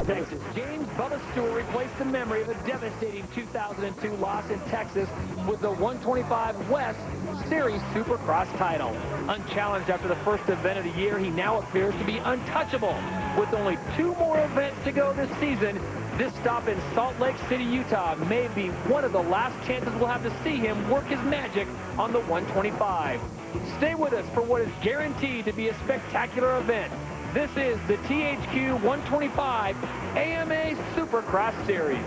Texas. James Bubba Stewart replaced the memory of a devastating 2002 loss in Texas with the 125 West Series Supercross title. Unchallenged after the first event of the year, he now appears to be untouchable. With only 2 more events to go this season, this stop in Salt Lake City, Utah may be one of the last chances we'll have to see him work his magic on the 125. Stay with us for what is guaranteed to be a spectacular event. This is the THQ 125 AMA Supercross Series.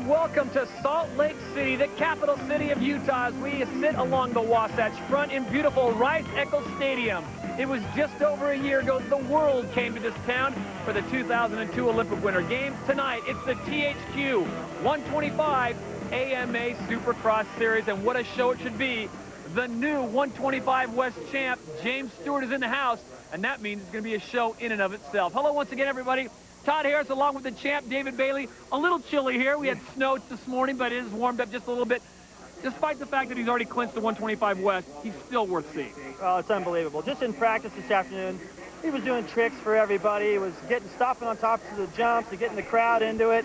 Welcome to Salt Lake City, the capital city of Utah, as we sit along the Wasatch Front in beautiful Rice Eccles Stadium. It was just over a year ago the world came to this town for the 2002 Olympic Winter Games. Tonight, it's the THQ 125 AMA Supercross Series, and what a show it should be. The new 125 West champ, James Stewart, is in the house, and that means it's going to be a show in and of itself. Hello once again, everybody. Todd Harris along with the champ, David Bailey. A little chilly here. We had snow this morning, but it has warmed up just a little bit. Despite the fact that he's already clinched the 125 West, he's still worth seeing. Oh, it's unbelievable. Just in practice this afternoon, he was doing tricks for everybody. He was stopping on top of the jumps and getting the crowd into it.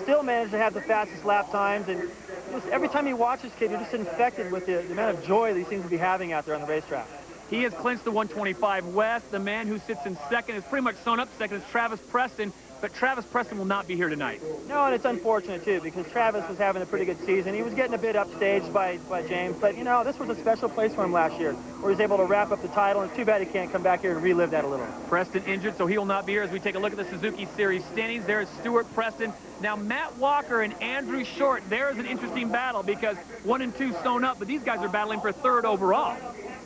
Still managed to have the fastest lap times. And just every time you watch this kid, you're just infected with the amount of joy that he seems to be having out there on the racetrack. He has clinched the 125 West. The man who sits in second is pretty much sewn up second is Travis Preston, but Travis Preston will not be here tonight. No, and it's unfortunate, too, because Travis was having a pretty good season. He was getting a bit upstaged by James, but, you know, this was a special place for him last year, where he was able to wrap up the title, and it's too bad he can't come back here and relive that a little. Preston injured, so he will not be here as we take a look at the Suzuki Series standings. There is Stewart, Preston. Now, Matt Walker and Andrew Short, there is an interesting battle because 1 and 2 sewn up, but these guys are battling for 3rd overall.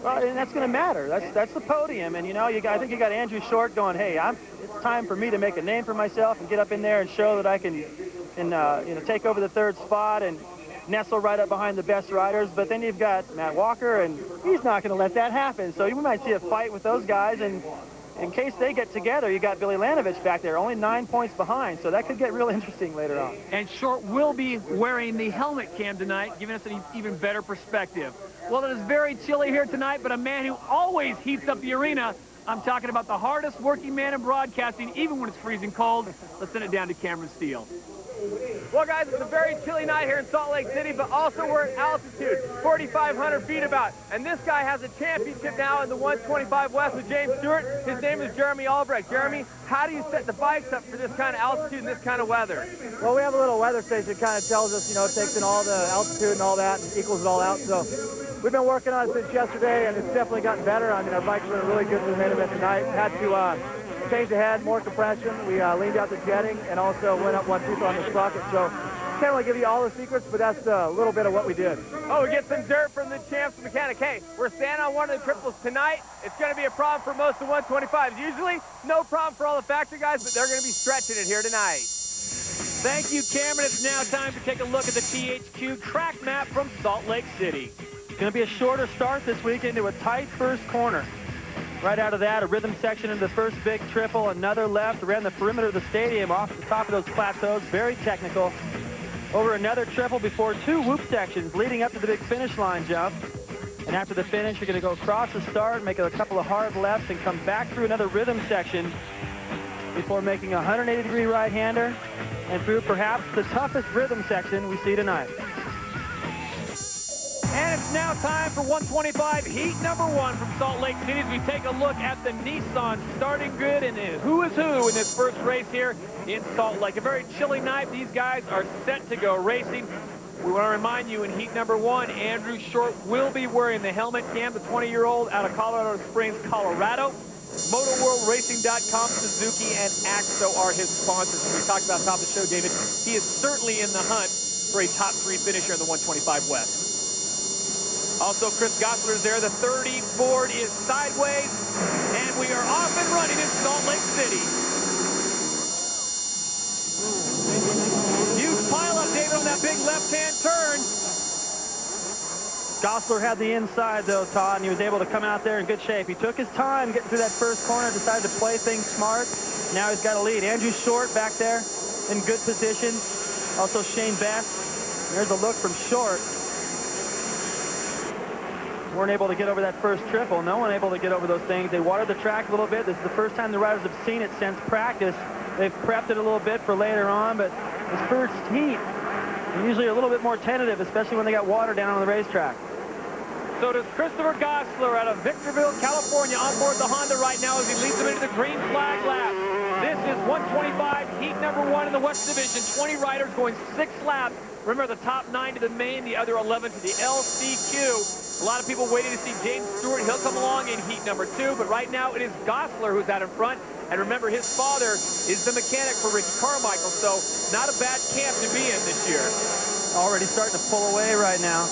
Well, and that's going to matter. That's the podium, and you know, I think you got Andrew Short going, hey, it's time for me to make a name for myself and get up in there and show that I can, take over the 3rd spot and nestle right up behind the best riders. But then you've got Matt Walker, and he's not going to let that happen. So you might see a fight with those guys, and in case they get together, you got Billy Laninovich back there, only 9 points behind, so that could get real interesting later on. And Short will be wearing the helmet cam tonight, giving us an even better perspective. Well, it is very chilly here tonight, but a man who always heats up the arena. I'm talking about the hardest working man in broadcasting, even when it's freezing cold. Let's send it down to Cameron Steele. Well, guys, it's a very chilly night here in Salt Lake City, but also we're at altitude, 4,500 feet about. And this guy has a championship now in the 125 West with James Stewart. His name is Jeremy Albrecht. Jeremy, how do you set the bikes up for this kind of altitude and this kind of weather? Well, we have a little weather station that kind of tells us, it takes in all the altitude and all that and equals it all out. So we've been working on it since yesterday, and it's definitely gotten better. I mean, our bikes were really good for the main event tonight. Had to change the head, more compression. We leaned out the jetting and also went up 1 tooth on the sprocket. So can't really give you all the secrets, but that's a little bit of what we did. Oh, we get some dirt from the champ's mechanic. Hey, we're standing on one of the triples tonight. It's going to be a problem for most of the 125s. Usually, no problem for all the factory guys, but they're going to be stretching it here tonight. Thank you, Cameron. It's now time to take a look at the THQ track map from Salt Lake City. It's going to be a shorter start this weekend to a tight first corner. Right out of that, a rhythm section into the first big triple, another left around the perimeter of the stadium off the top of those plateaus, very technical. Over another triple before 2 whoop sections leading up to the big finish line jump. And after the finish, you're going to go across the start, make a couple of hard lefts, and come back through another rhythm section before making a 180-degree right-hander and through perhaps the toughest rhythm section we see tonight. And it's now time for 125 heat number 1 from Salt Lake City as we take a look at the Nissan starting grid and who is who in this first race here in Salt Lake. A very chilly night. These guys are set to go racing. We want to remind you in heat number 1, Andrew Short will be wearing the helmet cam, the 20-year-old out of Colorado Springs, Colorado. MotorWorldRacing.com, Suzuki, and AXO are his sponsors. As we talked about top of the show, David, he is certainly in the hunt for a top 3 finisher in the 125 West. Also, Chris Gosselaar is there. The 30 Ford is sideways, and we are off and running in Salt Lake City. Huge pileup, David, on that big left-hand turn. Gosselaar had the inside, though, Todd, and he was able to come out there in good shape. He took his time getting through that first corner, decided to play things smart, Now he's got a lead. Andrew Short back there in good position. Also Shane Best. There's a look from Short. Weren't able to get over that first triple. No one able to get over those things. They watered the track a little bit. This is the first time the riders have seen it since practice. They've prepped it a little bit for later on, but this first heat, they're usually a little bit more tentative, especially when they got water down on the racetrack. So does Christopher Gosselaar out of Victorville, California, on board the Honda right now as he leads them into the green flag lap. This is 125, heat number 1 in the West Division. 20 riders going 6 laps. Remember, the top 9 to the main, the other 11 to the LCQ. A lot of people waiting to see James Stewart. He'll come along in heat number 2, but right now it is Gosselaar who's out in front. And remember, his father is the mechanic for Ricky Carmichael, so not a bad camp to be in this year. Already starting to pull away right now.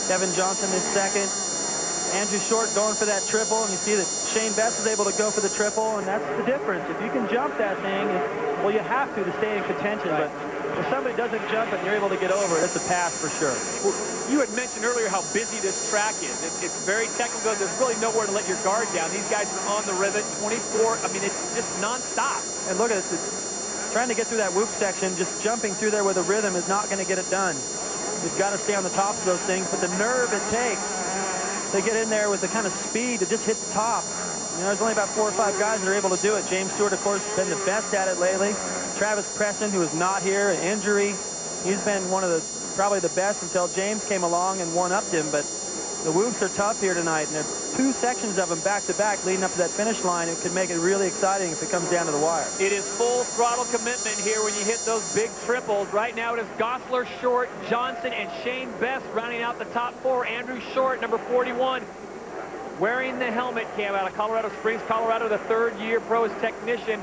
Kevin Johnson is second. Andrew Short going for that triple, and you see that Shane Best is able to go for the triple, and that's the difference. If you can jump that thing, well, you have to stay in contention, right. But if somebody doesn't jump it and you're able to get over it, it's a pass for sure. Well, you had mentioned earlier how busy this track is. It's very technical. There's really nowhere to let your guard down. These guys are on the rivet 24. I mean, it's just nonstop. And look at it. Trying to get through that whoop section, just jumping through there with a rhythm is not going to get it done. You've got to stay on the top of those things, but the nerve it takes to get in there with the kind of speed to just hit the top. You know, there's only about 4 or 5 guys that are able to do it. James Stewart, of course, has been the best at it lately. Travis Preston, who is not here, an injury. He's been one of the probably the best until James came along and one-upped him, but the whoops are tough here tonight, and there's 2 sections of them back-to-back leading up to that finish line. It could make it really exciting if it comes down to the wire. It is full throttle commitment here when you hit those big triples. Right now it is Gosselaar, Short, Johnson, and Shane Best rounding out the top 4. Andrew Short, number 41, wearing the helmet cam out of Colorado Springs, Colorado, the 3rd-year pros technician.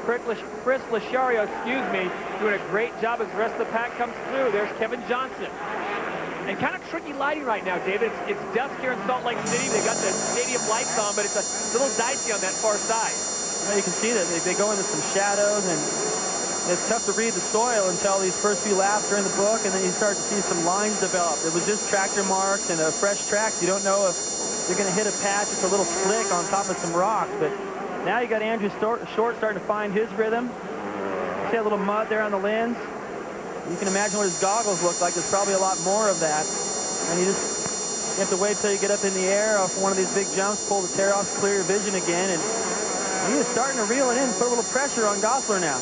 Chris Lasciario, doing a great job as the rest of the pack comes through. There's Kevin Johnson. And kind of tricky lighting right now, David. It's dusk here in Salt Lake City. They got the stadium lights on, but it's a little dicey on that far side. Well, you can see that they go into some shadows, and it's tough to read the soil until these first few laps are in the book, and then you start to see some lines develop. It was just tractor marks and a fresh track. You don't know if you're going to hit a patch. It's a little slick on top of some rocks, but now you got Andrew Short starting to find his rhythm. You see a little mud there on the lens. You can imagine what his goggles look like. There's probably a lot more of that. And you have to wait till you get up in the air off one of these big jumps, pull the tear off, clear your vision again. And he is starting to reel it in, put a little pressure on Gosselaar now.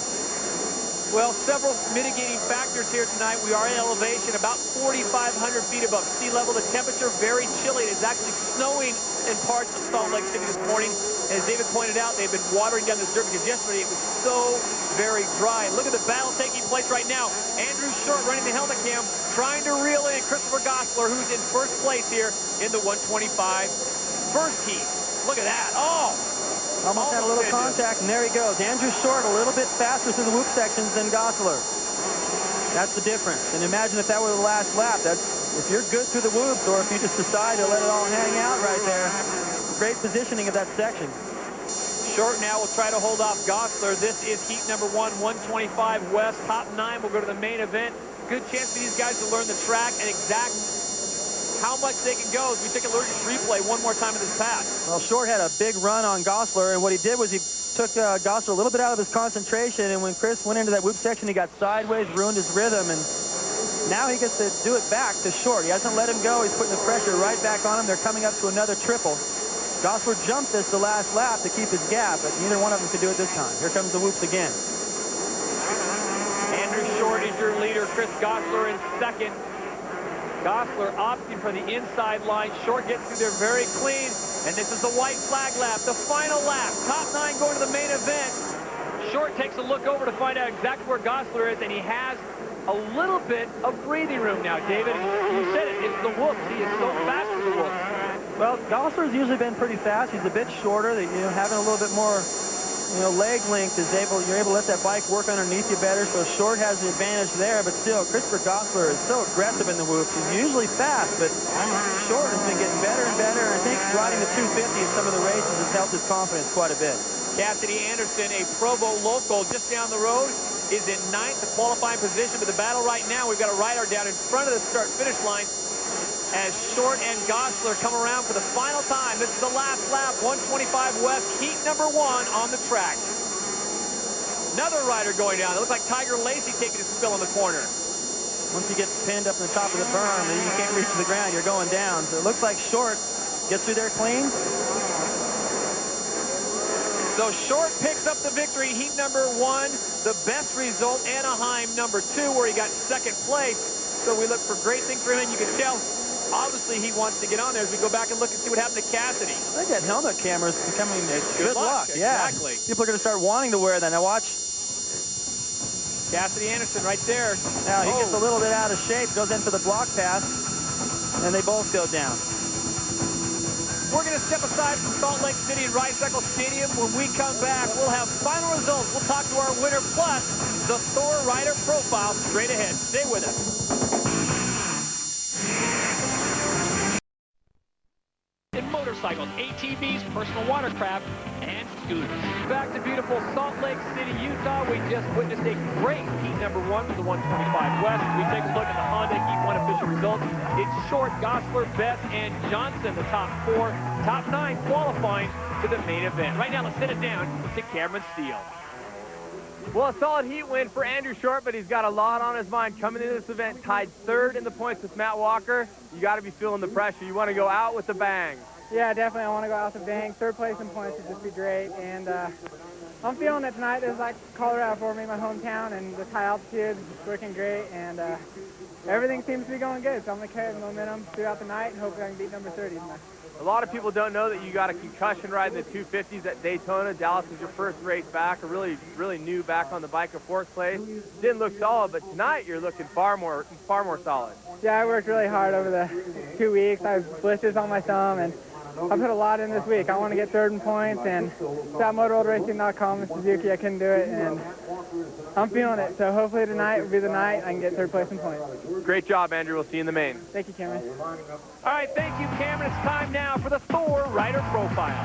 Well, several mitigating factors here tonight. We are in elevation about 4,500 feet above sea level. The temperature very chilly. It is actually snowing in parts of Salt Lake City this morning. As David pointed out, they've been watering down this dirt because yesterday it was so very dry. Look at the battle taking place right now. Andrew Short running the helmet cam, trying to reel in Christopher Gosselaar, who's in first place here in the 125 first heat. Look at that. Oh! Almost had a little contact, and there he goes. Andrew Short a little bit faster through the whoop sections than Gosselaar. That's the difference. And imagine if that were the last lap. If you're good through the whoops, or if you just decide to let it all hang out right there. Great positioning of that section. Short now will try to hold off Gosselaar. This is heat number 1, 125 West. Top 9 will go to the main event. Good chance for these guys to learn the track and exact how much they can go as we take a look at replay one more time of this pass. Well, Short had a big run on Gosselaar, and what he did was he took Gosselaar a little bit out of his concentration, and when Chris went into that whoop section, he got sideways, ruined his rhythm, and now he gets to do it back to Short. He hasn't let him go. He's putting the pressure right back on him. They're coming up to another triple. Gosselaar jumped this the last lap to keep his gap, but neither one of them could do it this time. Here comes the whoops again. Andrew Short is your leader. Chris Gosselaar in second. Gosselaar opting for the inside line. Short gets through there very clean. And this is the white flag lap, the final lap. Top 9 going to the main event. Short takes a look over to find out exactly where Gosselaar is, and he has a little bit of breathing room now, David. You said it, it's the whoops. He is so fast with the whoops. Well, Gosselaar's usually been pretty fast. He's a bit shorter. Having a little bit more leg length you're able to let that bike work underneath you better, so Short has the advantage there, but still, Christopher Gosselaar is so aggressive in the whoops. He's usually fast, but Short has been getting better and better, and I think riding the 250 in some of the races has helped his confidence quite a bit. Cassidy Anderson, a Provo local just down the road, is in 9th, the qualifying position, but the battle right now, we've got a rider down in front of the start-finish line as Short and Gosselaar come around for the final time. This is the last lap, 125 West, heat number 1 on the track. Another rider going down. It looks like Tiger Lacey taking a spill in the corner. Once you get pinned up in the top of the berm and you can't reach the ground, you're going down. So it looks like Short gets through there clean. So Short picks up the victory, heat number 1. The best result, Anaheim number 2, where he got second place. So we look for great things for him, and you can tell, obviously, he wants to get on there as we go back and look and see what happened to Cassidy. I think that helmet camera is becoming good luck. Exactly. Yeah. People are going to start wanting to wear that. Now watch. Cassidy Anderson right there. Now he gets a little bit out of shape, goes in for the block pass, and they both go down. We're going to step aside from Salt Lake City and Rice Eccles Stadium. When we come back, we'll have final results. We'll talk to our winner, plus the Thor rider profile straight ahead. Stay with us. In motorcycles, ATVs, personal watercraft, and scooters. Back to beautiful Salt Lake City, Utah. We just witnessed a great heat number 1 for the 125 West. We take a look at the Honda Heat 1 official results. It's Short, Gosselaar, Beth, and Johnson, the top 4. Top 9 qualifying to the main event. Right now, let's send it down to Cameron Steele. Well, a solid heat win for Andrew Short, but he's got a lot on his mind coming into this event. Tied 3rd in the points with Matt Walker. You got to be feeling the pressure. You want to go out with the bang. Yeah, definitely. I want to go out with a bang. 3rd place in points would just be great. And I'm feeling it tonight. This is like Colorado for me, my hometown, and this high altitude is working great. And everything seems to be going good. So I'm going to carry the momentum throughout the night and hopefully I can beat number 30 tonight. A lot of people don't know that you got a concussion ride in the 250s at Daytona. Dallas was your first race back, a really new back on the bike of 4th place. Didn't look solid, but tonight you're looking far more solid. Yeah, I worked really hard over the 2 weeks. I have blisters on my thumb, and I put a lot in this week. I want to get 3rd in points, and without MotorWorldRacing.com and Suzuki, I couldn't do it, and I'm feeling it. So hopefully tonight will be the night I can get 3rd place in points. Great job, Andrew. We'll see you in the main. Thank you, Cameron. All right, thank you, Cameron. It's time now for the Thor rider profile.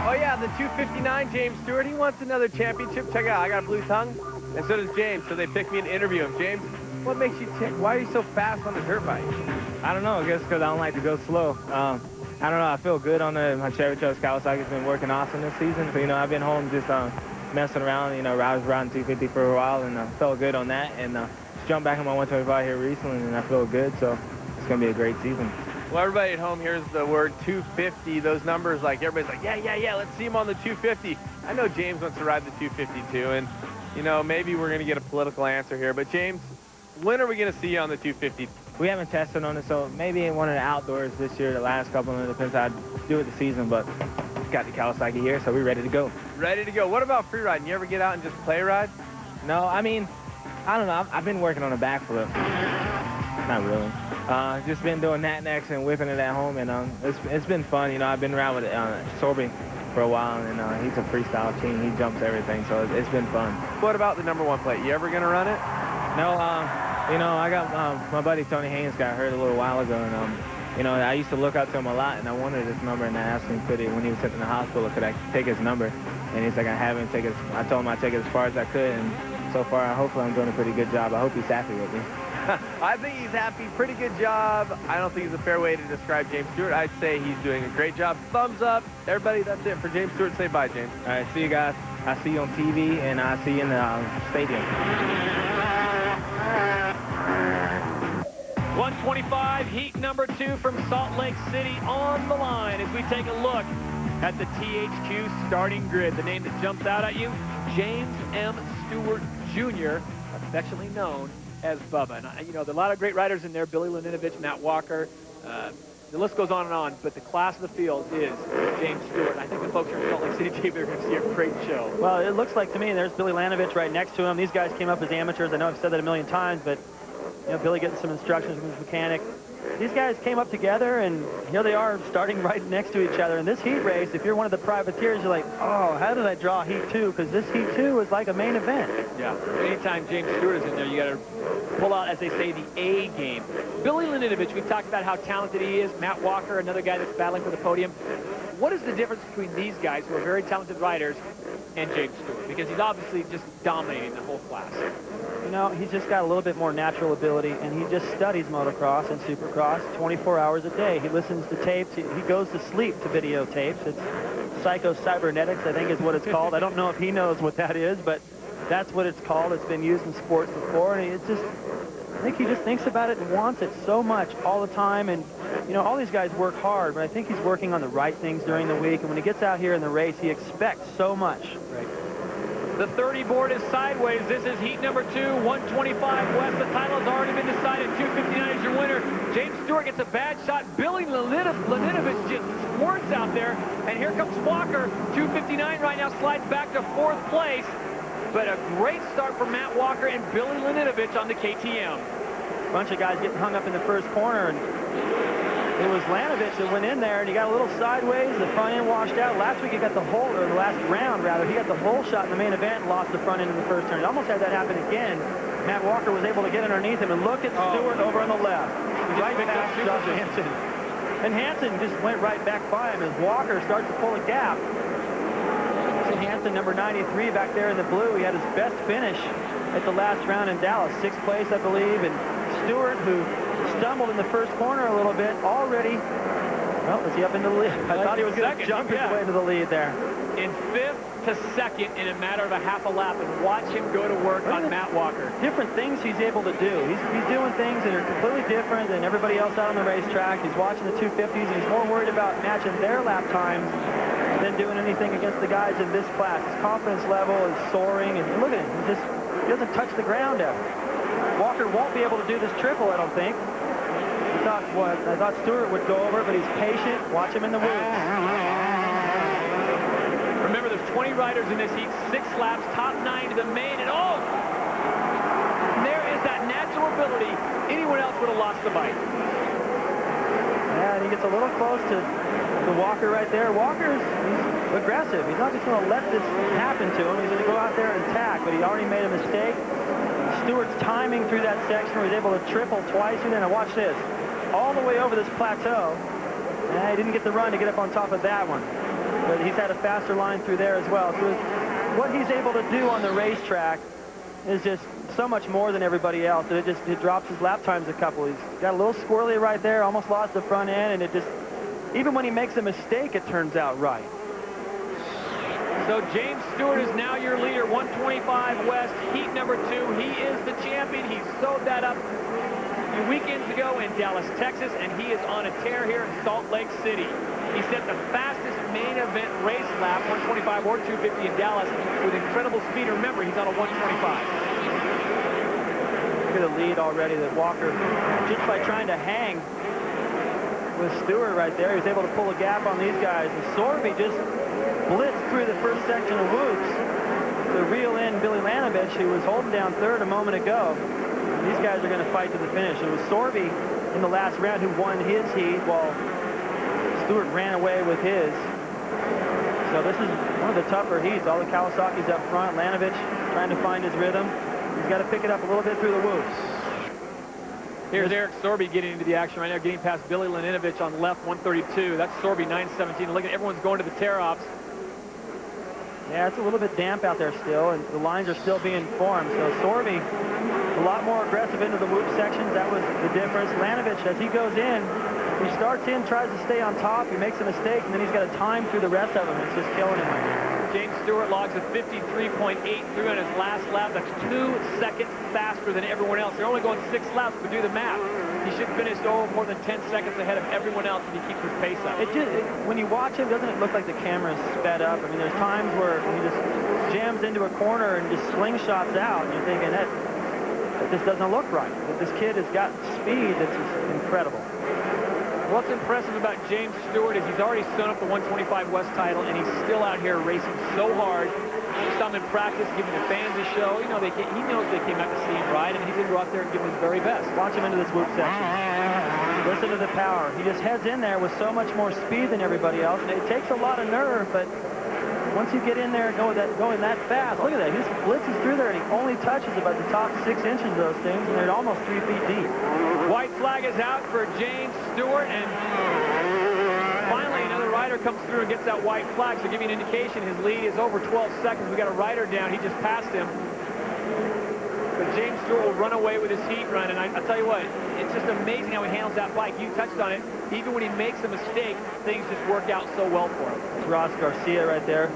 Oh, yeah, the 259, James Stewart. He wants another championship. Check it out. I got a blue tongue, and so does James. So they picked me and interview him. James, what makes you tick? Why are you so fast on the dirt bike? I don't know. I guess because I don't like to go slow. I don't know. I feel good on my Chevy Trucks. Kawasaki's been working awesome this season. So, I've been home just messing around. I was riding 250 for a while, and I felt good on that. And just jumped back on my 125 here recently, and I feel good. So it's going to be a great season. Well, everybody at home hears the word 250. Those numbers, like, everybody's like, yeah, let's see him on the 250. I know James wants to ride the 250 too, and, maybe we're going to get a political answer here. But, James, when are we going to see you on the 250? We haven't tested on it, so maybe in one of the outdoors this year, the last couple of them, depends how I do it the season, but got the Kawasaki here, so we're ready to go. Ready to go. What about free riding? You ever get out and just play ride? No, I mean, I don't know. I've been working on a backflip. Not really. Just been doing that next and whipping it at home, and it's been fun. I've been around with Sorby for a while, and he's a freestyle king. He jumps everything, so it's been fun. What about the number 1 plate? You ever going to run it? No, I got my buddy Tony Haynes got hurt a little while ago, and I used to look up to him a lot, and I wanted his number, and I asked him when he was sitting in the hospital, could I take his number? And he's like, I haven't. I told him I'd take it as far as I could, and so far, hopefully I'm doing a pretty good job. I hope he's happy with me. I think he's happy. Pretty good job. I don't think it's a fair way to describe James Stewart. I'd say he's doing a great job. Thumbs up. Everybody, that's it for James Stewart. Say bye, James. All right, see you guys. I see you on TV, and I see you in the stadium. 125, heat number 2 from Salt Lake City on the line as we take a look at the THQ starting grid. The name that jumps out at you, James M. Stewart Jr., affectionately known as Bubba. And, there are a lot of great riders in there, Billy Laninovich, Matt Walker. The list goes on and on, but the class of the field is James Stewart. I think the folks here in Salt Lake City, TV, are going to see a great show. Well, it looks like to me there's Billy Laninovich right next to him. These guys came up as amateurs. I know I've said that a million times, but Billy getting some instructions from his mechanic. These guys came up together, and here they are starting right next to each other. In this heat race, if you're one of the privateers, you're like, oh, how did I draw heat 2? Because this heat 2 is like a main event. Yeah, anytime James Stewart is in there, you got to pull out, as they say, the A game. Billy Laninovich, we've talked about how talented he is. Matt Walker, another guy that's battling for the podium. What is the difference between these guys, who are very talented riders, and James Stewart? Because he's obviously just dominating the whole class. He's just got a little bit more natural ability, and he just studies motocross and supercross 24 hours a day. He listens to tapes. He goes to sleep to videotapes. Psycho-cybernetics, I think is what it's called. I don't know if he knows what that is, but that's what it's called. It's been used in sports before, and it's just, I think he just thinks about it and wants it so much all the time. And, you know, all these guys work hard, but I think he's working on the right things during the week. And when he gets out here in the race, he expects so much. Right. The 30 board is sideways. This is heat number 2, 125 West. The title has already been decided. 259 is your winner. James Stewart gets a bad shot. Billy Laninovich just squirts out there. And here comes Walker. 259 right now, slides back to 4th place. But a great start for Matt Walker and Billy Laninovich on the KTM. A bunch of guys getting hung up in the first corner, and it was Laninovich that went in there, and he got a little sideways. The front end washed out. Last week he got the whole, or the last round rather, he got the whole shot in the main event and lost the front end in the first turn. He almost had that happen again. Matt Walker was able to get underneath him, and look at Stewart over on the left. Right past Josh Hansen. And Hansen just went right back by him as Walker starts to pull a gap. Hansen, number 93, back there in the blue. He had his best finish at the last round in Dallas. 6th place, I believe. And Stewart, who stumbled in the first corner a little bit, already, well, is he up into the lead? I thought he was going to jump his way into the lead there. In 5th to 2nd in a matter of a half a lap, and watch him go to work on Matt Walker. Different things he's able to do. He's doing things that are completely different than everybody else out on the racetrack. He's watching the 250s, and he's more worried about matching their lap times than doing anything against the guys in this class. His confidence level is soaring, and look at him. He doesn't touch the ground out. Walker won't be able to do this triple, I don't think. I thought Stewart would go over, but he's patient. Watch him in the woods. Remember, there's 20 riders in this heat, 6 laps, top 9 to the main, and oh! There is that natural ability. Anyone else would have lost the bike. Yeah, and he gets a little close to Walker right there. Walker's he's aggressive. He's not just going to let this happen to him. He's going to go out there and attack, but he already made a mistake. Stewart's timing through that section where he's able to triple twice, and then watch this. All the way over this plateau. He didn't get the run to get up on top of that one. But he's had a faster line through there as well. So what he's able to do on the racetrack is just so much more than everybody else. It drops his lap times a couple. He's got a little squirrely right there, almost lost the front end, and it just, even when he makes a mistake, it turns out right. So James Stewart is now your leader, 125 West, heat number 2. He is the champion. He sewed that up a few weekends ago in Dallas, Texas, and he is on a tear here in Salt Lake City. He set the fastest main event race lap, 125 or 250 in Dallas, with incredible speed. Remember, he's on a 125. Look at the lead already that Walker, just by trying to hang with Stewart right there, he was able to pull a gap on these guys. And Sorby just blitzed through the first section of whoops to reel in Billy Laninovich, who was holding down 3rd a moment ago. And these guys are going to fight to the finish. It was Sorby in the last round who won his heat, while Stewart ran away with his. So this is one of the tougher heats. All the Kawasaki's up front. Laninovich trying to find his rhythm. He's got to pick it up a little bit through the whoops. Here's Eric Sorby getting into the action right now, getting past Billy Laninovich on left, 132. That's Sorby, 917. Look at everyone's going to the tear-offs. Yeah, it's a little bit damp out there still, and the lines are still being formed. So Sorby, a lot more aggressive into the whoop sections. That was the difference. Laninovich, as he goes in, he starts in, tries to stay on top. He makes a mistake, and then he's got to time through the rest of them. It's just killing him right now. James Stewart logs a 53.83 on his last lap. That's 2 seconds faster than everyone else. They're only going 6 laps, but do the math. He should finish more than 10 seconds ahead of everyone else if he keeps his pace up. When you watch him, doesn't it look like the camera's sped up? I mean, there's times where he just jams into a corner and just slingshots out, and you're thinking that just doesn't look right. But this kid has got speed that's just incredible. What's impressive about James Stewart is he's already sewn up the 125 West title, and he's still out here racing so hard. You saw him in practice, giving the fans a show. You know, he knows they came out to see him ride, and he's going to go out there and give him his very best. Watch him into this whoop section. Listen to the power. He just heads in there with so much more speed than everybody else, and it takes a lot of nerve, but once you get in there and going that fast, look at that. He just blitzes through there, and he only touches about the top 6 inches of those things, and they're almost 3 feet deep. White flag is out for James Stewart, and finally another rider comes through and gets that white flag. So give you an indication, his lead is over 12 seconds. We got a rider down. He just passed him. but James Stewart will run away with his heat run, and I'll tell you what, it's just amazing how he handles that bike. You touched on it. Even when he makes a mistake, things just work out so well for him. It's Ross Garcia right there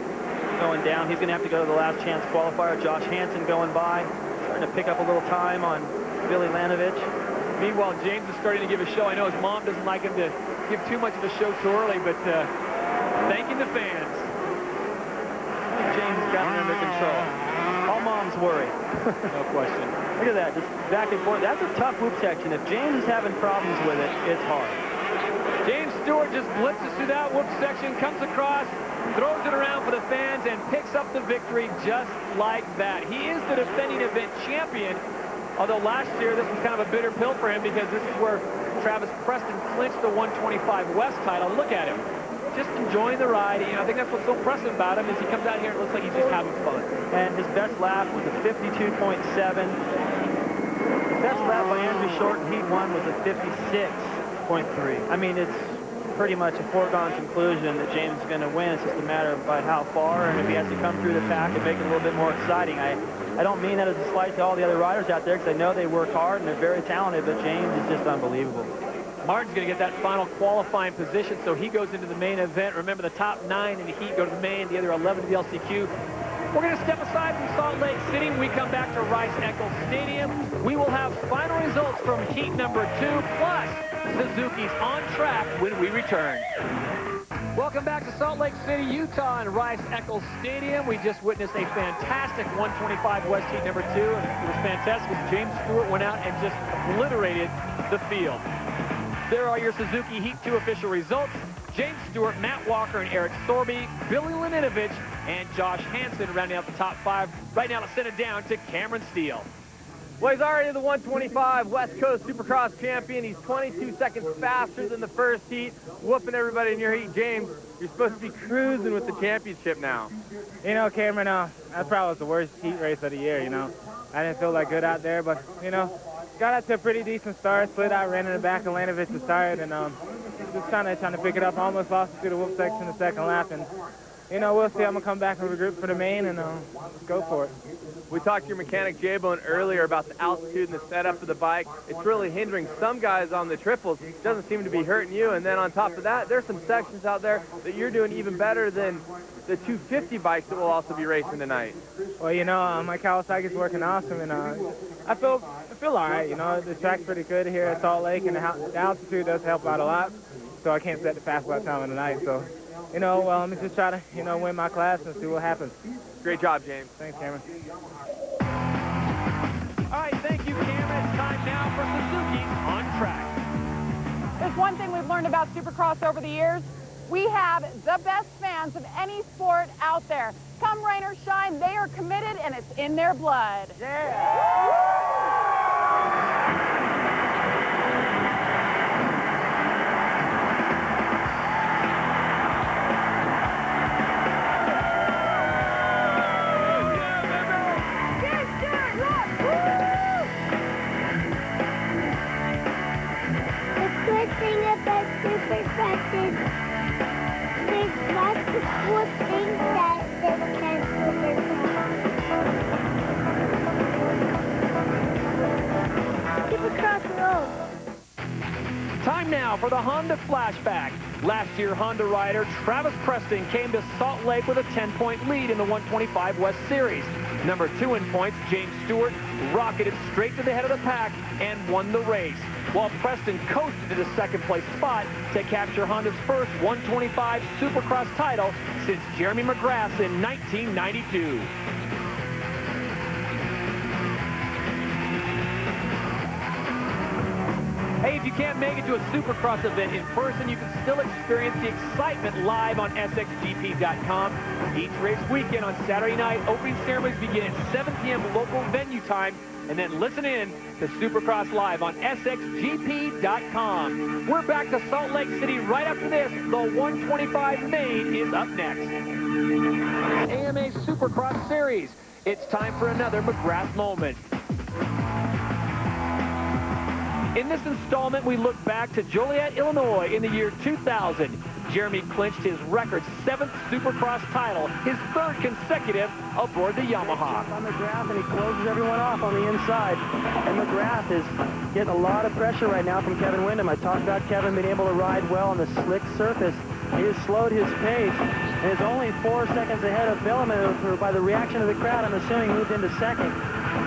going down. He's going to have to go to the last chance qualifier. Josh Hansen going by, starting to pick up a little time on Billy Laninovich. Meanwhile, James is starting to give a show. I know his mom doesn't like him to give too much of a show too early, but thanking the fans. I think James has got it under control. All moms worry. No question. Look at that, just back and forth. That's a tough whoop section. If James is having problems with it, it's hard. James Stewart just blitzes through that whoop section, comes across, throws it around for the fans, and picks up the victory just like that. He is the defending event champion, although last year this was kind of a bitter pill for him because this is where Travis Preston clinched the 125 West title. Look at him, just enjoying the ride. I think that's what's so impressive about him is he comes out here and it looks like he's just having fun. And his best lap was a 52.7. His best lap by Andrew Short in Heat 1 was a 56.3. I mean, it's pretty much a foregone conclusion that James is going to win. It's just a matter of by how far and if he has to come through the pack and make it a little bit more exciting. I don't mean that as a slight to all the other riders out there because I know they work hard and they're very talented, but James is just unbelievable. Martin's going to get that final qualifying position, so he goes into the main event. Remember, the top 9 in the heat go to the main, the other 11 to the LCQ. We're going to step aside from Salt Lake City. When we come back to Rice Eccles Stadium, we will have final results from heat number 2, plus Suzuki's on track when we return. Welcome back to Salt Lake City, Utah, and Rice Eccles Stadium. We just witnessed a fantastic 125 West heat number 2, and it was fantastic because James Stewart went out and just obliterated the field. There are your Suzuki Heat 2 official results. James Stewart, Matt Walker, and Eric Sorby, Billy Laninovich, and Josh Hansen rounding out the top 5. Right now, let's send it down to Cameron Steele. Well, he's already the 125 West Coast Supercross champion. He's 22 seconds faster than the first heat, whooping everybody in your heat. James, you're supposed to be cruising with the championship now. You know, Cameron, that probably was the worst heat race of the year, you know. I didn't feel that good out there, but, you know, got out to a pretty decent start, split out, ran in the back of Lanovich's tire, and just trying to pick it up. I almost lost it through the whoop section the second lap, and, you know, we'll see. I'm going to come back and regroup for the main, and let's go for it. We talked to your mechanic, J-Bone, earlier about the altitude and the setup of the bike. It's really hindering some guys on the triples. It doesn't seem to be hurting you. And then on top of that, there's some sections out there that you're doing even better than the 250 bikes that will also be racing tonight. Well, you know, my Kawasaki's working awesome, and I feel all right. You know, the track's pretty good here at Salt Lake, and the altitude does help out a lot. So I can't set the fast lap time of the night. So, you know, well, let me just try to, you know, win my class and see what happens. Great job, James. Thanks, Cameron. All right, thank you, Cameron. It's time now for Suzuki on track. There's one thing we've learned about Supercross over the years. We have the best fans of any sport out there. Come rain or shine, they are committed, and it's in their blood. Yeah. Supercross is there's lots of cool things that can Supercross road. Time now for the Honda Flashback. Last year, Honda rider Travis Preston came to Salt Lake with a 10-point lead in the 125 West Series. Number 2 in points, James Stewart, rocketed straight to the head of the pack and won the race, while Preston coasted to the second-place spot to capture Honda's first 125 Supercross title since Jeremy McGrath's in 1992. Hey, if you can't make it to a Supercross event in person, you can still experience the excitement live on SXGP.com. Each race weekend on Saturday night, opening ceremonies begin at 7 p.m. local venue time, and then listen in to Supercross Live on SXGP.com. We're back to Salt Lake City right after this. The 125 main is up next. AMA Supercross Series. It's time for another McGrath moment. In this installment, we look back to Joliet, Illinois in the year 2000. Jeremy clinched his record 7th Supercross title, his 3rd consecutive aboard the Yamaha. On McGrath, and he closes everyone off on the inside. And McGrath is getting a lot of pressure right now from Kevin Windham. I talked about Kevin being able to ride well on the slick surface. He has slowed his pace and is only 4 seconds ahead of Billiman, who by the reaction of the crowd, I'm assuming moved into second.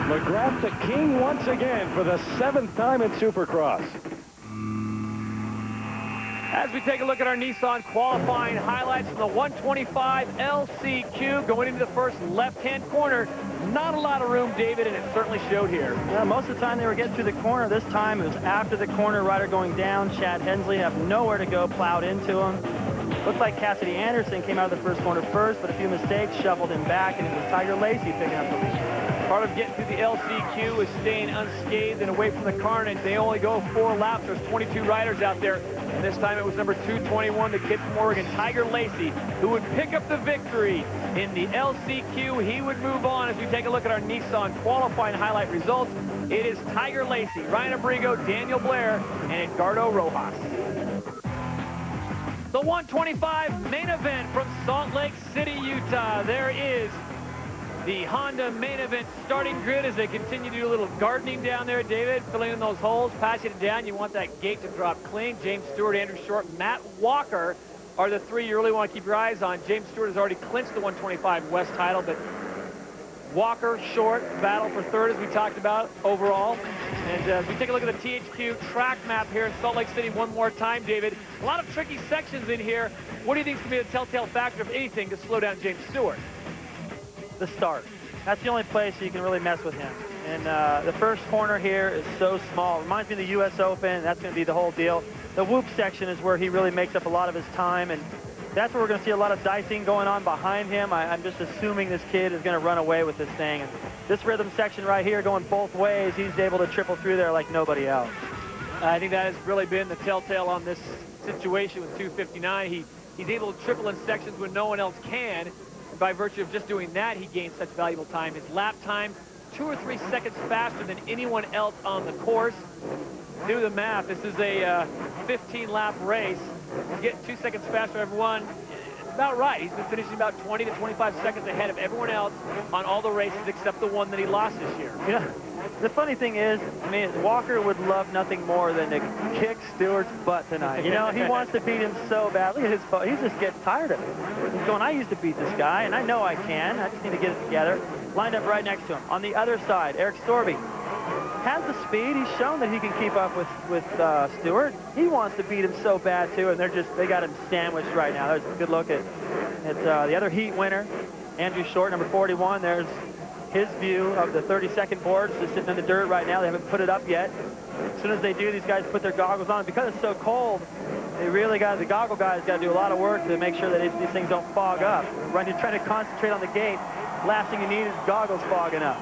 McGrath the king once again for the 7th time in Supercross. As we take a look at our Nissan qualifying highlights from the 125 LCQ going into the first left-hand corner. Not a lot of room, David, and it certainly showed here. Yeah, most of the time they were getting through the corner. This time it was after the corner rider going down. Chad Hensley have nowhere to go, plowed into him. Looked like Cassidy Anderson came out of the first corner first, but a few mistakes shuffled him back, and it was Tiger Lacey picking up the lead. Part of getting through the LCQ is staying unscathed and away from the carnage. They only go 4 laps. There's 22 riders out there. And this time it was number 221, the kid from Oregon, Tiger Lacey, who would pick up the victory in the LCQ. He would move on as we take a look at our Nissan qualifying highlight results. It is Tiger Lacey, Ryan Abrigo, Daniel Blair, and Edgardo Rojas. The 125 main event from Salt Lake City, Utah. There is the Honda main event starting grid as they continue to do a little gardening down there, David, filling in those holes, passing it down. You want that gate to drop clean. James Stewart, Andrew Short, Matt Walker are the 3 you really want to keep your eyes on. James Stewart has already clinched the 125 West title, but Walker, Short, battle for 3rd as we talked about overall. And as we take a look at the THQ track map here in Salt Lake City one more time, David, a lot of tricky sections in here. What do you think is going to be the telltale factor of anything to slow down James Stewart? The start. That's the only place you can really mess with him. And the first corner here is so small. Reminds me of the U.S. Open. That's going to be the whole deal. The whoop section is where he really makes up a lot of his time, and that's where we're going to see a lot of dicing going on behind him. I'm just assuming this kid is going to run away with this thing. And this rhythm section right here going both ways, he's able to triple through there like nobody else. I think that has really been the telltale on this situation with 259. He's able to triple in sections when no one else can. And by virtue of just doing that, he gains such valuable time. His lap time, 2 or 3 seconds faster than anyone else on the course. Do the math. This is a 15-lap race. He's getting 2 seconds faster than everyone. It's about right. He's been finishing about 20 to 25 seconds ahead of everyone else on all the races except the one that he lost this year. Yeah. The funny thing is, I mean, Walker would love nothing more than to kick Stewart's butt tonight. You know, he wants to beat him so bad. Look at his butt. He just gets tired of it. He's going, I used to beat this guy, and I know I can. I just need to get it together. Lined up right next to him. On the other side, Eric Sorby has the speed. He's shown that he can keep up with Stewart. He wants to beat him so bad, too, and they got him sandwiched right now. There's a good look at the other heat winner, Andrew Short, number 41. There's his view of the 32nd board. It's just sitting in the dirt right now. They haven't put it up yet. As soon as they do, these guys put their goggles on. Because it's so cold, they really the goggle guys got to do a lot of work to make sure that these things don't fog up. When you're trying to concentrate on the gate, last thing you need is goggles fogging up.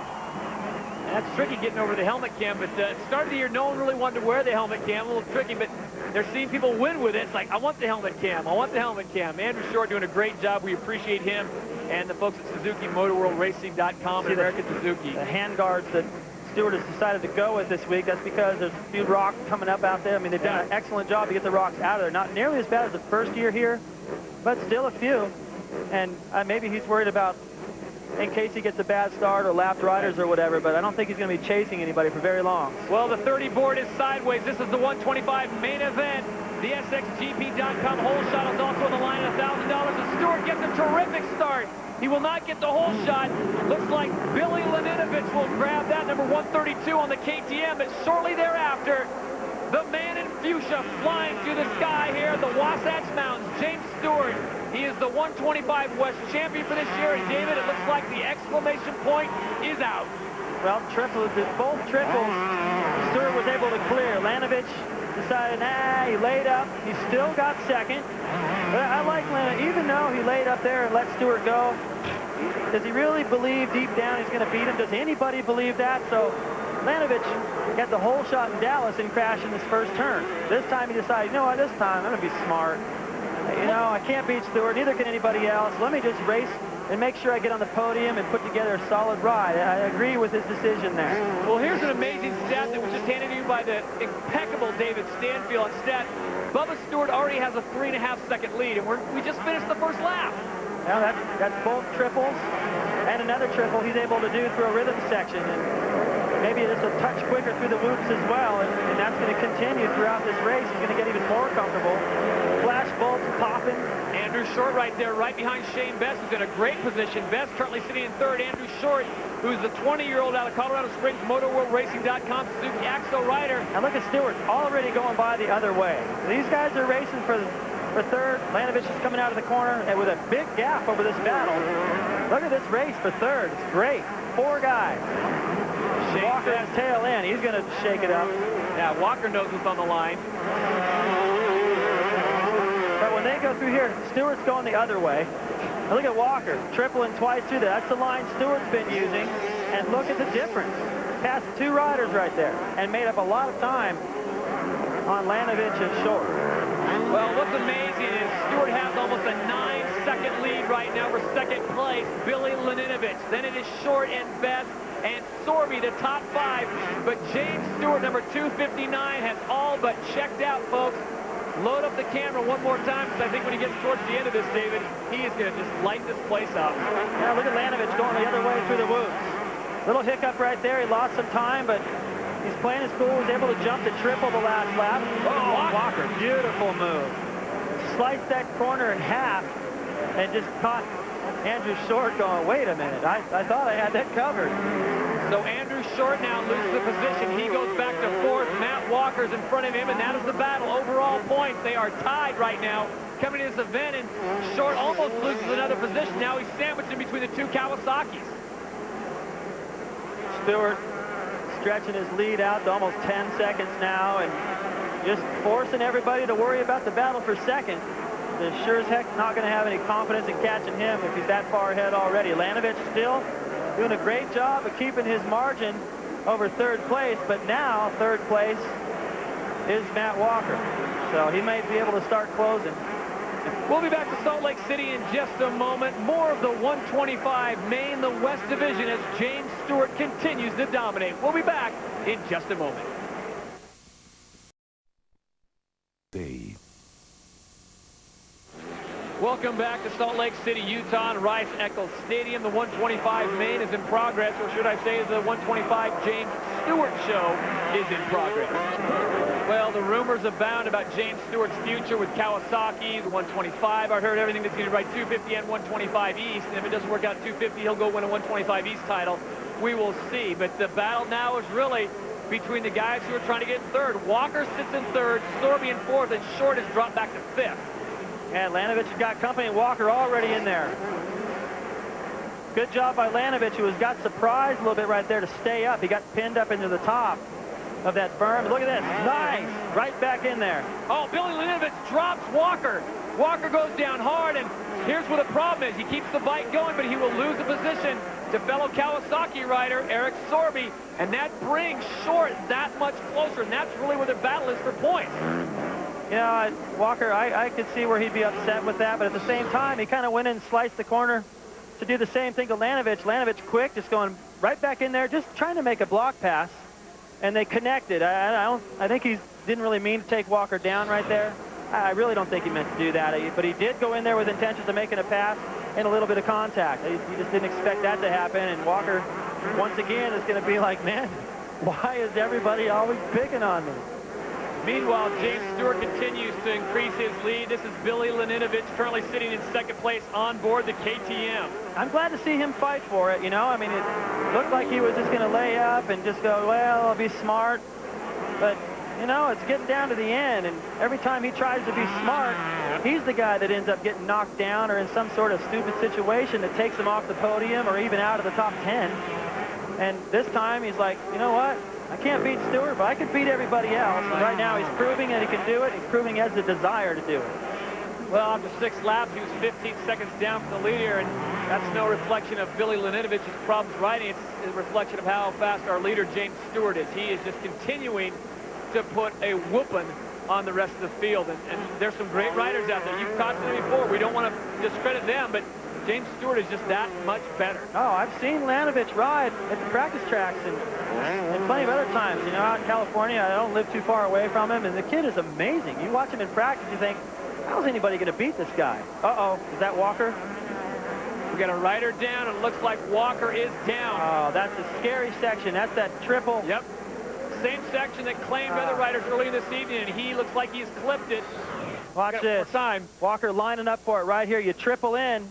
And that's tricky getting over the helmet cam, but at the start of the year, no one really wanted to wear the helmet cam. A little tricky, but they're seeing people win with it. It's like, I want the helmet cam. I want the helmet cam. Andrew Short doing a great job. We appreciate him and the folks at Suzuki MotorWorldRacing.com and American Suzuki. The hand guards that Stewart has decided to go with this week, that's because there's a few rocks coming up out there. I mean, they've done an excellent job to get the rocks out of there. Not nearly as bad as the first year here, but still a few. And maybe he's worried about in case he gets a bad start or lapped riders or whatever, but I don't think he's going to be chasing anybody for very long. Well, the 30 board is sideways. This is the 125 main event. The SXGP.com hole shot is also on the line at $1,000. And Stewart gets a terrific start. He will not get the hole shot. Looks like Billy Laninovich will grab that, number 132 on the KTM, but shortly thereafter, the man in fuchsia flying through the sky here, the Wasatch Mountains, James Stewart. He is the 125 West champion for this year, and David, it looks like the exclamation point is out. Well, both triples, Stewart was able to clear. Laninovich decided, he laid up. He still got second. But I like Laninovich, even though he laid up there and let Stewart go. Does he really believe deep down he's going to beat him? Does anybody believe that? So Laninovich got the whole shot in Dallas and crashed in his first turn. This time he decided, you know what, this time I'm going to be smart. You know, I can't beat Stewart, neither can anybody else. Let me just race and make sure I get on the podium and put together a solid ride. I agree with his decision there. Well, here's an amazing stat that was just handed to you by the impeccable David Stanfield. Stat, Bubba Stewart already has a 3.5-second lead, and we just finished the first lap. Now that's both triples and another triple he's able to do through a rhythm section. And maybe just a touch quicker through the whoops as well, and that's going to continue throughout this race. He's going to get even more comfortable. Flash bolts popping. Andrew Short right there, right behind Shane Best, who's in a great position. Best currently sitting in third. Andrew Short, who's the 20-year-old out of Colorado Springs, MotorWorldRacing.com Suzuki Axle rider. And look at Stewart already going by the other way. These guys are racing for third. Laninovich is coming out of the corner and with a big gap over this battle. Look at this race for third. It's great. 4 guys. Walker's tail end. He's going to shake it up. Yeah, Walker knows what's on the line. But when they go through here, Stewart's going the other way. And look at Walker, tripling twice through there. That's the line Stewart's been using. And look at the difference. Passed 2 riders right there and made up a lot of time on Laninovich and Short. Well, what's amazing is Stewart has almost a 9-second lead right now for second place. Billy Laninovich. Then it is Short and Best and Sorby, the top 5. But James Stewart, number 259, has all but checked out, folks. Load up the camera one more time, because I think when he gets towards the end of this, David, he is going to just light this place up. Now look at Laninovich going the other way through the whoops. Little hiccup right there. He lost some time, but he's playing his cool. He was able to jump to triple the last lap. Oh, Walker, beautiful move. Sliced that corner in half and just caught Andrew Short going, wait a minute, I thought I had that covered. So Andrew Short now loses the position. He goes back to 4th. Matt Walker's in front of him, and that is the battle. Overall points, they are tied right now coming to this event, and Short almost loses another position. Now he's sandwiched in between the 2 Kawasaki's. Stewart stretching his lead out to almost 10 seconds now, and just forcing everybody to worry about the battle for second. They're sure as heck not going to have any confidence in catching him if he's that far ahead already. Laninovich still doing a great job of keeping his margin over 3rd place, but now 3rd place is Matt Walker. So he may be able to start closing. We'll be back to Salt Lake City in just a moment. More of the 125 main, the West Division, as James Stewart continues to dominate. We'll be back in just a moment. Welcome back to Salt Lake City, Utah, and Rice Eccles Stadium. The 125 main is in progress, or should I say the 125 James Stewart show is in progress. Well, the rumors abound about James Stewart's future with Kawasaki, the 125. I heard everything that's going to ride 250 and 125 East, and if it doesn't work out 250, he'll go win a 125 East title. We will see, but the battle now is really between the guys who are trying to get in 3rd. Walker sits in 3rd, Sorby in 4th, and Short has dropped back to 5th. And Laninovich has got company, and Walker already in there. Good job by Laninovich, who has got surprised a little bit right there to stay up. He got pinned up into the top of that berm. Look at this. Nice. Right back in there. Oh, Billy Laninovich drops Walker. Walker goes down hard, and here's where the problem is. He keeps the bike going, but he will lose the position to fellow Kawasaki rider Eric Sorby, and that brings Short that much closer, and that's really where the battle is for points. You know, Walker, I could see where he'd be upset with that, but at the same time, he kind of went in and sliced the corner to do the same thing to Laninovich. Laninovich quick, just going right back in there, just trying to make a block pass, and they connected. I think he didn't really mean to take Walker down right there. I really don't think he meant to do that, but he did go in there with intentions of making a pass and a little bit of contact. He just didn't expect that to happen, and Walker, once again, is going to be like, man, why is everybody always picking on me? Meanwhile, James Stewart continues to increase his lead. This is Billy Laninovich, currently sitting in 2nd place on board the KTM. I'm glad to see him fight for it, you know. I mean, it looked like he was just going to lay up and just go, well, I'll be smart. But, you know, it's getting down to the end, and every time he tries to be smart, he's the guy that ends up getting knocked down or in some sort of stupid situation that takes him off the podium or even out of the top 10. And this time he's like, you know what? I can't beat Stewart, but I can beat everybody else. And right now he's proving that he can do it. He's proving he has the desire to do it. Well, after 6 laps, he was 15 seconds down from the leader, and that's no reflection of Billy Laninovich's problems riding. It's a reflection of how fast our leader, James Stewart, is. He is just continuing to put a whooping on the rest of the field. And there's some great riders out there. You've caught them before. We don't want to discredit them, but James Stewart is just that much better. Oh, I've seen Laninovich ride at the practice tracks and plenty of other times. You know, out in California, I don't live too far away from him, and the kid is amazing. You watch him in practice, you think, how's anybody going to beat this guy? Uh-oh, is that Walker? We got a rider down, and it looks like Walker is down. Oh, that's a scary section. That's that triple. Yep. Same section that claimed other riders earlier this evening, and he looks like he's clipped it. Watch this. Time. Walker lining up for it right here. You triple in.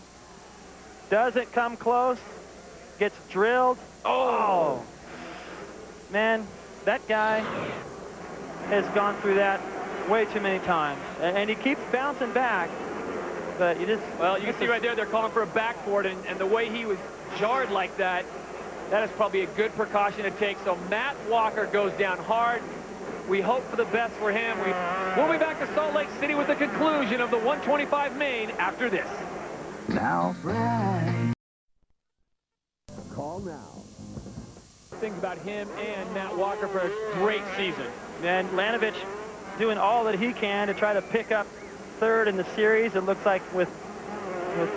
Doesn't come close. Gets drilled. Oh. Man, that guy has gone through that way too many times. And he keeps bouncing back. But you just... Well, you can see right there, they're calling for a backboard, and the way he was jarred like that, that is probably a good precaution to take. So Matt Walker goes down hard. We hope for the best for him. We'll be back to Salt Lake City with the conclusion of the 125 main after this. Now, Brian. Call now. Things about him and Matt Walker for a great season. And Laninovich doing all that he can to try to pick up third in the series. It looks like with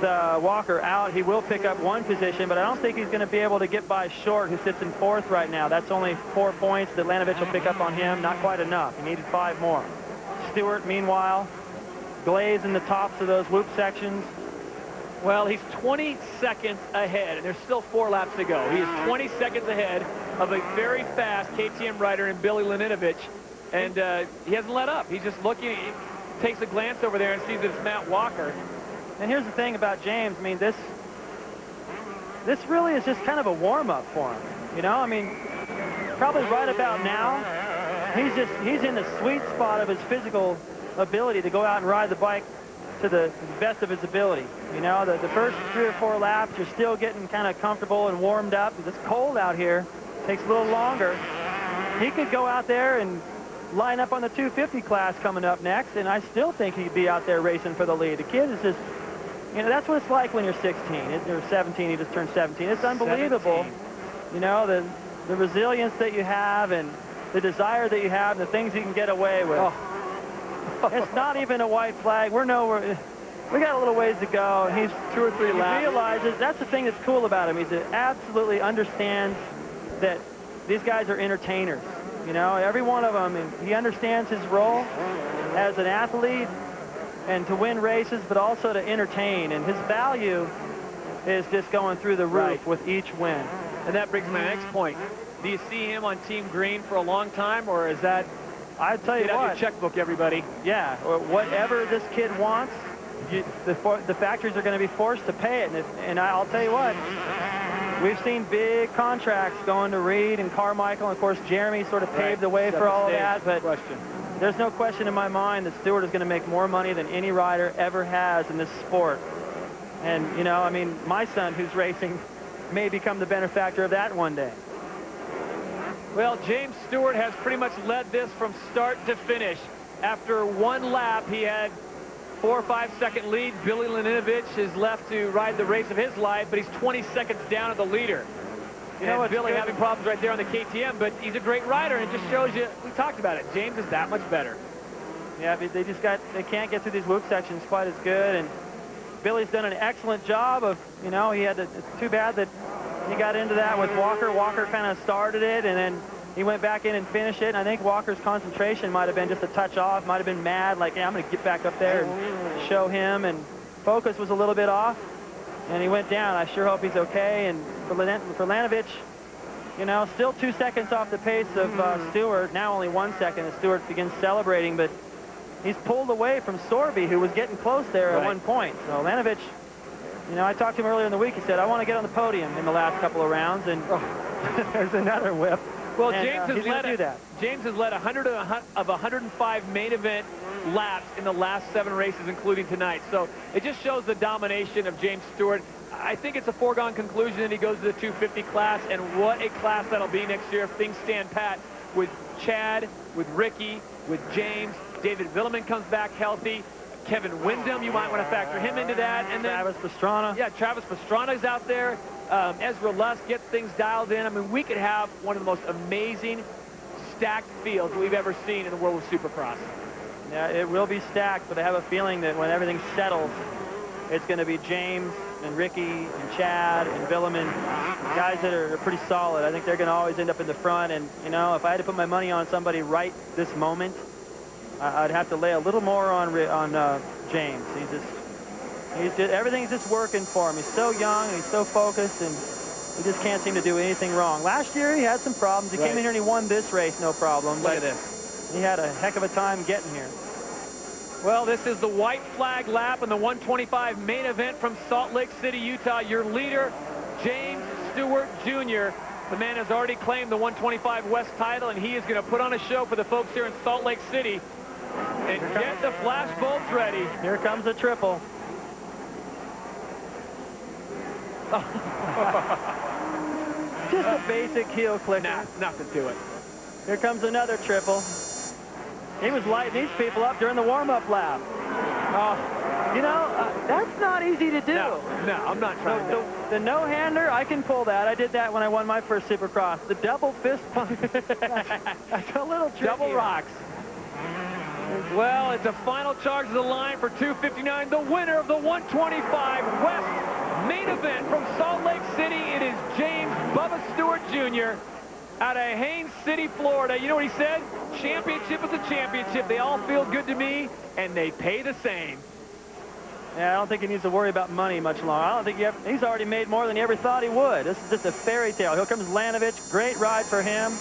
Walker out, he will pick up one position, but I don't think he's going to be able to get by Short, who sits in fourth right now. That's only 4 points that Laninovich will pick up on him. Not quite enough. He needed 5 more. Stewart, meanwhile, glazing the tops of those whoop sections. Well, he's 20 seconds ahead, and there's still 4 laps to go. He is 20 seconds ahead of a very fast KTM rider in Billy Laninovich, and he hasn't let up. He's just looking, he takes a glance over there and sees that it's Matt Walker. And here's the thing about James. I mean, this really is just kind of a warm-up for him. You know, I mean, probably right about now, he's in the sweet spot of his physical ability to go out and ride the bike to the best of his ability. You know, the first 3 or 4 laps, you're still getting kind of comfortable and warmed up. It's cold out here. Takes a little longer. He could go out there and line up on the 250 class coming up next, and I still think he'd be out there racing for the lead. The kid is just, you know, that's what it's like when you're 16. You're 17, he just turned 17. It's unbelievable. 17. You know, the resilience that you have and the desire that you have and the things you can get away with. Oh. It's not even a white flag. We're nowhere. We got a little ways to go. And he's 2 or 3 laps. He realizes that's the thing that's cool about him. He absolutely understands that these guys are entertainers. You know, every one of them, and he understands his role as an athlete and to win races, but also to entertain. And his value is just going through the roof with each win. And that brings me to my next point. Do you see him on Team Green for a long time, or is that... I'll tell you what. Get out your checkbook, everybody. Yeah, or whatever this kid wants, the factories are going to be forced to pay it. And I'll tell you what, we've seen big contracts going to Reed and Carmichael. And of course, Jeremy sort of paved the way for all of that. But there's no question in my mind that Stewart is going to make more money than any rider ever has in this sport. And, you know, I mean, my son who's racing may become the benefactor of that one day. Well, James Stewart has pretty much led this from start to finish. After 1 lap, he had 4 or 5 second lead. Billy Laninovich is left to ride the race of his life, but he's 20 seconds down at the leader. You know what, Billy having problems right there on the KTM, but he's a great rider, and it just shows you, we talked about it, James is that much better. Yeah, they can't get through these whoop sections quite as good, and Billy's done an excellent job of, you know, it's too bad that he got into that with Walker. Walker kind of started it, and then he went back in and finished it. And I think Walker's concentration might have been just a touch off, might have been mad, like, yeah, I'm going to get back up there and show him. And focus was a little bit off, and he went down. I sure hope he's okay. And for Laninovich, you know, still 2 seconds off the pace of Stewart. Now only 1 second as Stewart begins celebrating, but he's pulled away from Sorby, who was getting close there at one point. So Laninovich, you know, I talked to him earlier in the week. He said, I want to get on the podium in the last couple of rounds, and there's another whip. Well, and, James has led 100 of 105 main event laps in the last 7 races, including tonight. So it just shows the domination of James Stewart. I think it's a foregone conclusion that he goes to the 250 class, and what a class that'll be next year if things stand pat with Chad, with Ricky, with James. David Villeman comes back healthy. Kevin Windham, you might want to factor him into that. And then Travis Pastrana. Yeah, Travis Pastrana's out there. Ezra Lusk gets things dialed in. I mean, we could have one of the most amazing stacked fields we've ever seen in the world of Supercross. Yeah, it will be stacked, but I have a feeling that when everything settles, it's going to be James and Ricky and Chad and Villeman, guys that are pretty solid. I think they're going to always end up in the front. And, you know, if I had to put my money on somebody right this moment, I'd have to lay a little more on James. Everything's just working for him. He's so young and he's so focused, and he just can't seem to do anything wrong. Last year he had some problems. He came in here and he won this race, no problem. Look at this. He had a heck of a time getting here. Well, this is the white flag lap in the 125 main event from Salt Lake City, Utah. Your leader, James Stewart Jr. The man has already claimed the 125 West title, and he is going to put on a show for the folks here in Salt Lake City. And get the flash bulbs ready. Here comes a triple. Just a basic heel clicker. Nah, nothing to it. Here comes another triple. He was lighting these people up during the warm-up lap. You know, that's not easy to do. No, I'm not trying to. The no-hander, I can pull that. I did that when I won my first Supercross. The double fist pump, that's a little tricky. Double rocks. Well, it's a final charge of the line for 259. The winner of the 125 West main event from Salt Lake City, it is James Bubba Stewart Jr. out of Haines City, Florida. You know what he said? Championship is a championship. They all feel good to me, and they pay the same. Yeah, I don't think he needs to worry about money much longer. I don't think he's already made more than he ever thought he would. This is just a fairy tale. Here comes Laninovich. Great ride for him.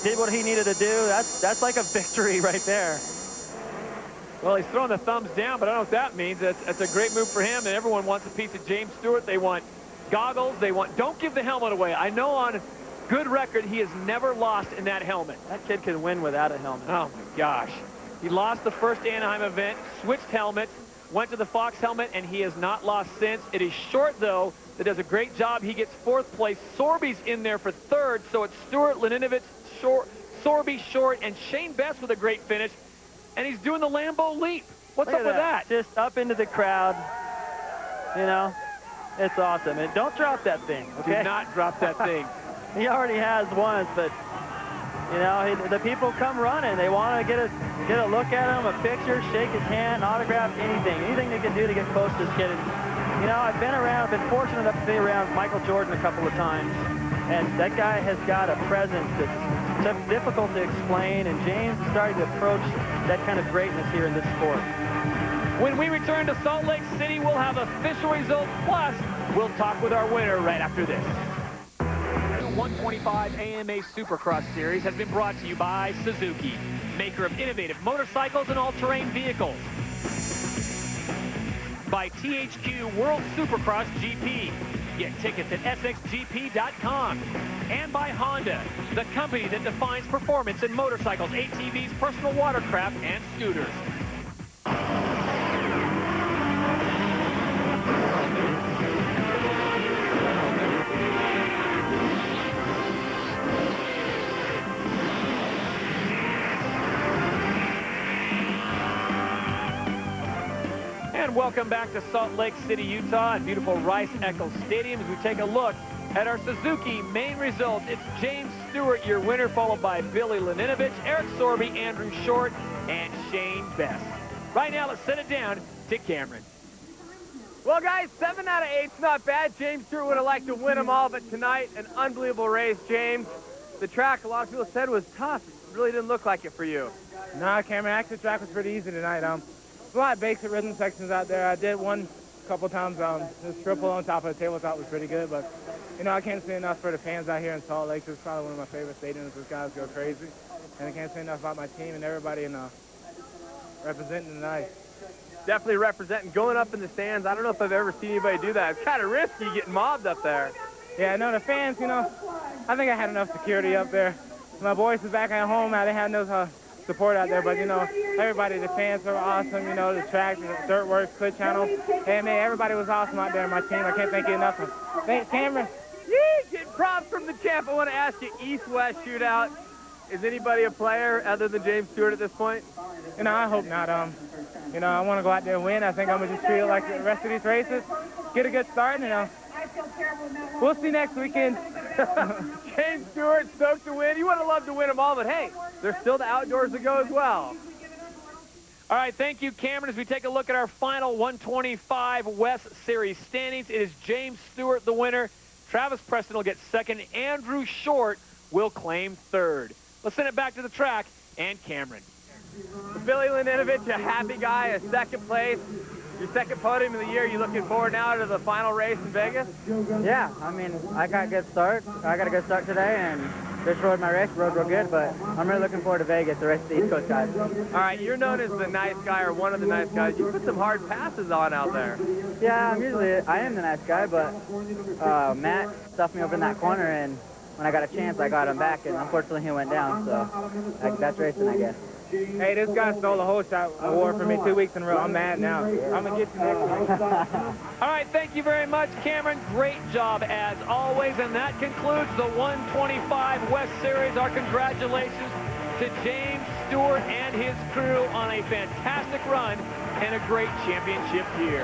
Did what he needed to do. That's like a victory right there. Well, he's throwing the thumbs down, but I don't know what that means. That's a great move for him, and everyone wants a piece of James Stewart. They want goggles. They want, don't give the helmet away. I know on good record he has never lost in that helmet. That kid can win without a helmet. Oh, my gosh. He lost the first Anaheim event, switched helmets, went to the Fox helmet, and he has not lost since. It is Short, though, that does a great job. He gets 4th place. Sorby's in there for 3rd, so it's Stewart, Laninovich, Sorby, Short, and Shane Best with a great finish. And he's doing the Lambo leap. What's up with that? Just up into the crowd. You know, it's awesome. And don't drop that thing, okay? Do not drop that thing. He already has once, but, you know, the people come running. They want to get a look at him, a picture, shake his hand, autograph, anything they can do to get close to this kid. And, you know, I've been fortunate enough to be around Michael Jordan a couple of times, and that guy has got a presence that's difficult to explain, and James is starting to approach that kind of greatness here in this sport. When we return to Salt Lake City, we'll have official results, plus we'll talk with our winner right after this. The 125 AMA Supercross Series has been brought to you by Suzuki, maker of innovative motorcycles and all-terrain vehicles. By THQ World Supercross GP. Get tickets at sxgp.com. And by Honda, the company that defines performance in motorcycles, ATVs, personal watercraft, and scooters. And welcome back to Salt Lake City, Utah, at beautiful Rice Eccles Stadium as we take a look at our Suzuki main results. It's James Stewart, your winner, followed by Billy Laninovich, Eric Sorby, Andrew Short, and Shane Best. Right now, let's send it down to Cameron. Well, guys, 7 out of 8's not bad. James Stewart would have liked to win them all, but tonight, an unbelievable race, James. The track, a lot of people said, was tough. It really didn't look like it for you. Nah, Cameron, actually, the track was pretty easy tonight. A lot of basic rhythm sections out there. I did one a couple times. This triple on top of the tabletop was pretty good, but, you know, I can't say enough for the fans out here in Salt Lake. It's probably one of my favorite stadiums. Those guys go crazy. And I can't say enough about my team and everybody representing tonight. Definitely representing, going up in the stands. I don't know if I've ever seen anybody do that. It's kind of risky getting mobbed up there. Yeah, no, the fans, you know, I think I had enough security up there. My boys was back at home. They had no support out there, but, you know, everybody, the fans were awesome. You know, the track, the dirt works, Clit Channel. Hey, man, everybody was awesome out there. My team, I can't thank you enough. Thanks, Cameron. Yee! Get props from the champ. I want to ask you, East-West shootout. Is anybody a player other than James Stewart at this point? You know, I hope not. You know, I want to go out there and win. I think I'm going to just treat it like the rest of these races. Get a good start, and we'll see next weekend. James Stewart, stoked to win. You would have loved to win them all, but hey, there's still the outdoors to go as well. All right, thank you, Cameron. As we take a look at our final 125 West Series standings, it is James Stewart the winner. Travis Preston will get second. Andrew Short will claim third. Let's send it back to the track and Cameron. Billy Laninovich, a happy guy, a second place. Your second podium of the year. You looking forward now to the final race in Vegas? Yeah, I mean, I got a good start. I got a good start today, and just rode my race, rode real good, but I'm really looking forward to Vegas, the rest of the East Coast guys. All right, you're known as the nice guy, or one of the nice guys. You put some hard passes on out there. Yeah, I am the nice guy, but Matt stuffed me over in that corner, and when I got a chance, I got him back, and unfortunately he went down, so that's racing, I guess. Hey, this guy stole the whole shot award from me 2 weeks in a row. I'm mad now. I'm going to get you next week. All right, thank you very much, Cameron. Great job as always. And that concludes the 125 West Series. Our congratulations to James Stewart and his crew on a fantastic run and a great championship year.